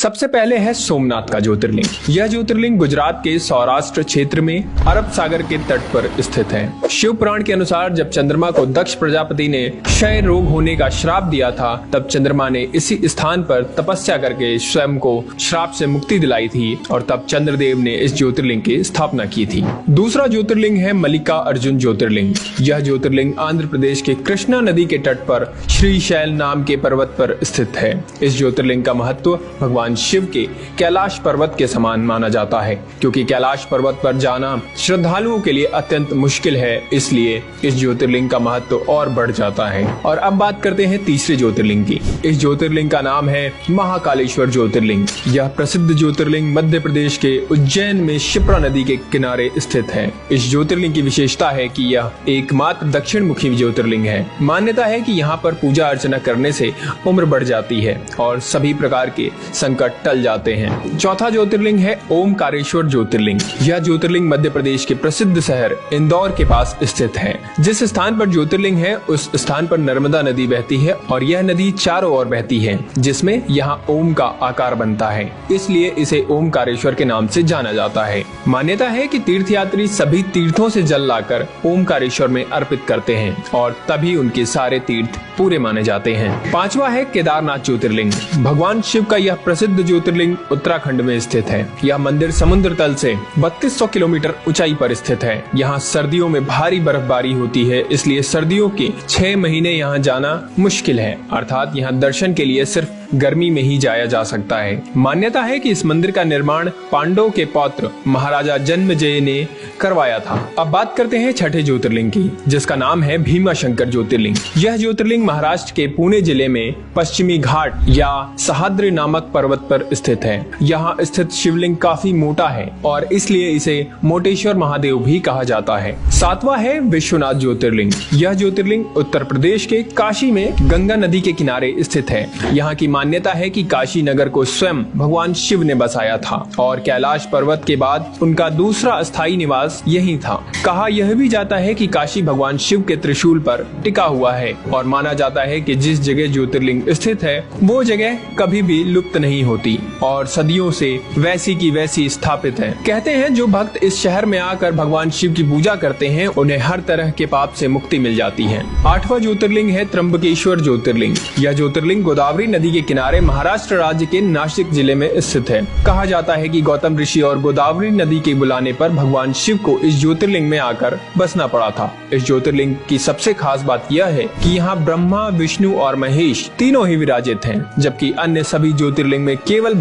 सबसे पहले है सोमनाथ का ज्योतिर्लिंग। यह ज्योतिर्लिंग गुजरात के सौराष्ट्र क्षेत्र में अरब सागर के तट पर स्थित है। शिव पुराण के अनुसार जब चंद्रमा को दक्ष प्रजापति ने क्षय रोग होने का श्राप दिया था, तब चंद्रमा ने इसी स्थान पर तपस्या करके स्वयं को श्राप से मुक्ति दिलाई थी और तब चंद्रदेव ने इस ज्योतिर्लिंग की स्थापना की थी। दूसरा ज्योतिर्लिंग है मल्लिका अर्जुन ज्योतिर्लिंग। यह ज्योतिर्लिंग आंध्र प्रदेश के कृष्णा नदी के तट पर श्रीशैल नाम के पर्वत पर स्थित है। इस ज्योतिर्लिंग का महत्व भगवान शिव के कैलाश पर्वत के समान माना जाता है, क्योंकि कैलाश पर्वत पर जाना श्रद्धालुओं के लिए अत्यंत मुश्किल है, इसलिए इस ज्योतिर्लिंग का महत्व और बढ़ जाता है। और अब बात करते हैं तीसरे ज्योतिर्लिंग की। इस ज्योतिर्लिंग का नाम है महाकालेश्वर ज्योतिर्लिंग। यह प्रसिद्ध ज्योतिर्लिंग मध्य प्रदेश के उज्जैन में शिप्रा नदी के किनारे स्थित है। इस ज्योतिर्लिंग की विशेषता है कि यह एकमात्र दक्षिण मुखी ज्योतिर्लिंग है। मान्यता है कि यहाँ पर पूजा अर्चना करने से उम्र बढ़ जाती है और सभी प्रकार के संकट टल जाते हैं। चौथा ज्योतिर्लिंग है ओमकारेश्वर ज्योतिर्लिंग। यह ज्योतिर्लिंग मध्य प्रदेश के प्रसिद्ध शहर इंदौर के पास स्थित है। जिस स्थान पर ज्योतिर्लिंग है उस स्थान पर नर्मदा नदी बहती है और यह नदी चारों ओर बहती है, जिसमें यहाँ ओम का आकार बनता है, इसलिए इसे ओमकारेश्वर के नाम से जाना जाता है। मान्यता है कि तीर्थयात्री सभी तीर्थों से जल लाकर ओमकारेश्वर में अर्पित करते हैं और तभी उनके सारे तीर्थ पूरे माने जाते हैं। पांचवा है केदारनाथ ज्योतिर्लिंग। भगवान शिव का यह प्रसिद्ध ज्योतिर्लिंग उत्तराखंड में स्थित है। यह मंदिर समुद्र तल से 3200 किलोमीटर ऊंचाई पर स्थित है। यहाँ सर्दियों में भारी बर्फबारी होती है, इसलिए सर्दियों के 6 महीने यहाँ जाना मुश्किल है, अर्थात यहाँ दर्शन के लिए सिर्फ गर्मी में ही जाया जा सकता है। मान्यता है कि इस मंदिर का निर्माण पांडवों के पौत्र महाराजा जन्मेजय ने करवाया था। अब बात करते हैं छठे ज्योतिर्लिंग की, जिसका नाम है भीमाशंकर ज्योतिर्लिंग। यह ज्योतिर्लिंग महाराष्ट्र के पुणे जिले में पश्चिमी घाट या सह्याद्री नामक पर्वत पर स्थित है। यहाँ स्थित शिवलिंग काफी मोटा है और इसलिए इसे मोटेश्वर महादेव भी कहा जाता है। सातवां है विश्वनाथ ज्योतिर्लिंग। यह ज्योतिर्लिंग उत्तर प्रदेश के काशी में गंगा नदी के किनारे स्थित है। यहाँ की मान्यता है कि काशी नगर को स्वयं भगवान शिव ने बसाया था और कैलाश पर्वत के बाद उनका दूसरा स्थायी निवास यही था। कहा यह भी जाता है कि काशी भगवान शिव के त्रिशूल पर टिका हुआ है और माना जाता है कि जिस जगह ज्योतिर्लिंग स्थित है वो जगह कभी भी लुप्त नहीं होती और सदियों से वैसी की वैसी स्थापित है। कहते हैं जो भक्त इस शहर में आकर भगवान शिव की पूजा करते हैं उन्हें हर तरह के पाप से मुक्ति मिल जाती है। आठवां ज्योतिर्लिंग है त्र्यंबकेश्वर ज्योतिर्लिंग। यह ज्योतिर्लिंग गोदावरी नदी के किनारे महाराष्ट्र राज्य के नासिक जिले में स्थित है। कहा जाता है कि गौतम ऋषि और गोदावरी नदी के बुलाने पर भगवान शिव को इस ज्योतिर्लिंग में आकर बसना पड़ा था। इस ज्योतिर्लिंग की सबसे खास बात यह है कि यहाँ ब्रह्मा, विष्णु और महेश तीनों ही विराजित हैं, जबकि अन्य सभी ज्योतिर्लिंग में केवल